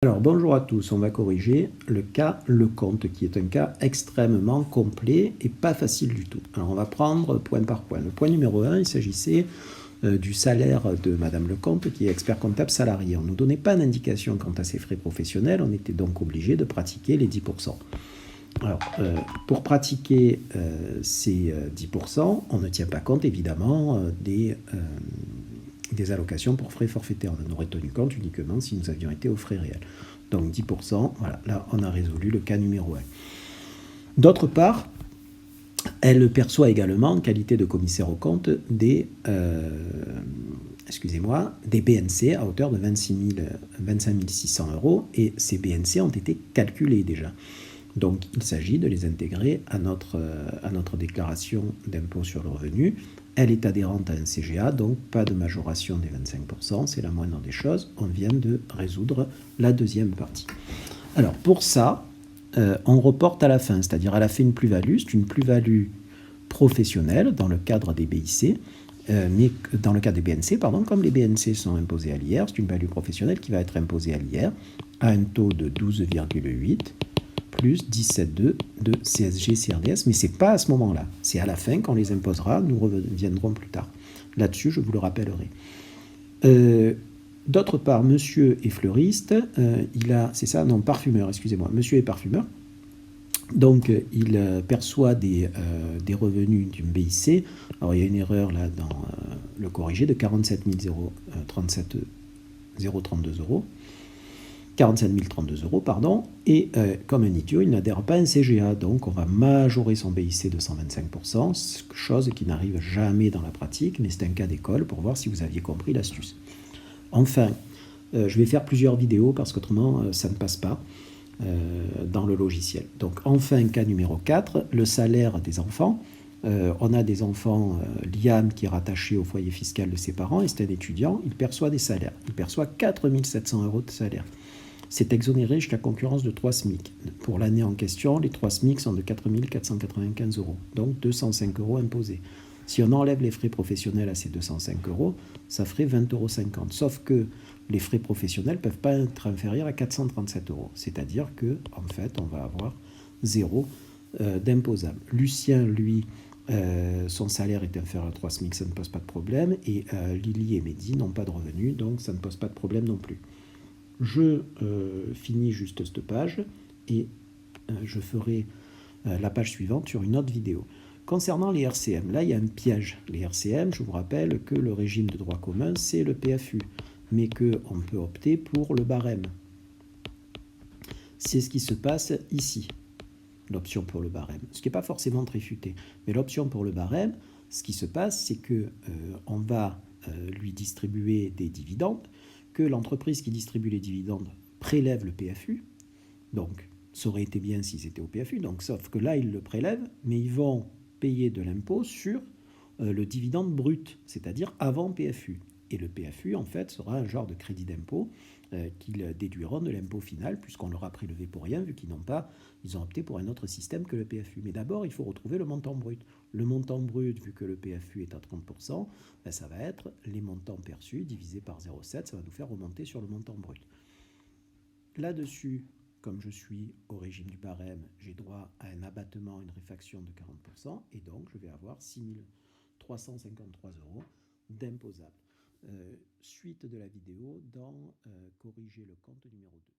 Alors bonjour à tous, on va corriger le cas Lecomte qui est un cas extrêmement complet et pas facile du tout. Alors on va prendre point par point. Le point numéro 1, il s'agissait du salaire de Madame Lecomte qui est expert comptable salarié. On ne nous donnait pas d'indication quant à ses frais professionnels, on était donc obligé de pratiquer les 10%. Alors pour pratiquer ces 10%, on ne tient pas compte évidemment des allocations pour frais forfaitaires. On en aurait tenu compte uniquement si nous avions été aux frais réels. Donc 10%, voilà, là on a résolu le cas numéro 1. D'autre part, elle perçoit également, en qualité de commissaire aux comptes, des BNC à hauteur de 25 600 €, et ces BNC ont été calculés déjà. Donc il s'agit de les intégrer à notre déclaration d'impôt sur le revenu. Elle est adhérente à un CGA, donc pas de majoration des 25%, c'est la moindre des choses. On vient de résoudre la deuxième partie. Alors pour ça, on reporte à la fin, c'est-à-dire elle a fait une plus-value, c'est une plus-value professionnelle dans le cadre des BIC, mais dans le cadre des BNC, pardon, comme les BNC sont imposés à l'IR, c'est une value professionnelle qui va être imposée à l'IR à un taux de 12,8 plus 17,2 de CSG-CRDS, mais ce n'est pas à ce moment-là. C'est à la fin, quand on les imposera, nous reviendrons plus tard. Là-dessus, je vous le rappellerai. D'autre part, monsieur est fleuriste, parfumeur, excusez-moi, monsieur est parfumeur, donc il perçoit des revenus d'une BIC. Alors il y a une erreur là dans le corrigé de 47 032 €. 47 032 €, pardon, et comme un idiot, il n'adhère pas à un CGA, donc on va majorer son BIC de 125%, chose qui n'arrive jamais dans la pratique, mais c'est un cas d'école pour voir si vous aviez compris l'astuce. Enfin, je vais faire plusieurs vidéos parce qu'autrement, ça ne passe pas dans le logiciel. Donc enfin, cas numéro 4, le salaire des enfants. On a des enfants, Liam qui est rattaché au foyer fiscal de ses parents, et c'est un étudiant, il perçoit des salaires. Il perçoit 4 700 € de salaire. C'est exonéré jusqu'à concurrence de 3 SMIC. Pour l'année en question, les 3 SMIC sont de 4 495 €, donc 205 € imposés. Si on enlève les frais professionnels à ces 205 €, ça ferait 20,50 €. Sauf que les frais professionnels ne peuvent pas être inférieurs à 437 €. C'est-à-dire qu'en fait, on va avoir 0 d'imposable. Lucien, lui, son salaire est inférieur à 3 SMIC, ça ne pose pas de problème. Et Lily et Mehdi n'ont pas de revenus, donc ça ne pose pas de problème non plus. Je finis juste cette page et je ferai la page suivante sur une autre vidéo. Concernant les RCM, là il y a un piège. Les RCM, je vous rappelle que le régime de droit commun, c'est le PFU, mais qu'on peut opter pour le barème. C'est ce qui se passe ici, l'option pour le barème, ce qui n'est pas forcément très futé. Mais l'option pour le barème, ce qui se passe, c'est qu'on va lui distribuer des dividendes, que l'entreprise qui distribue les dividendes prélève le PFU, donc ça aurait été bien s'ils étaient au PFU, donc, sauf que là ils le prélèvent, mais ils vont payer de l'impôt sur le dividende brut, c'est-à-dire avant PFU. Et le PFU, en fait, sera un genre de crédit d'impôt qu'ils déduiront de l'impôt final, puisqu'on leur a prélevé pour rien, vu qu'ils ont opté pour un autre système que le PFU. Mais d'abord, il faut retrouver le montant brut. Le montant brut, vu que le PFU est à 30%, ben ça va être les montants perçus divisé par 0,7, ça va nous faire remonter sur le montant brut. Là-dessus, comme je suis au régime du barème, j'ai droit à un abattement, une réfaction de 40%, et donc je vais avoir 6 353 € d'imposable. Suite de la vidéo dans Corriger le compte numéro 2.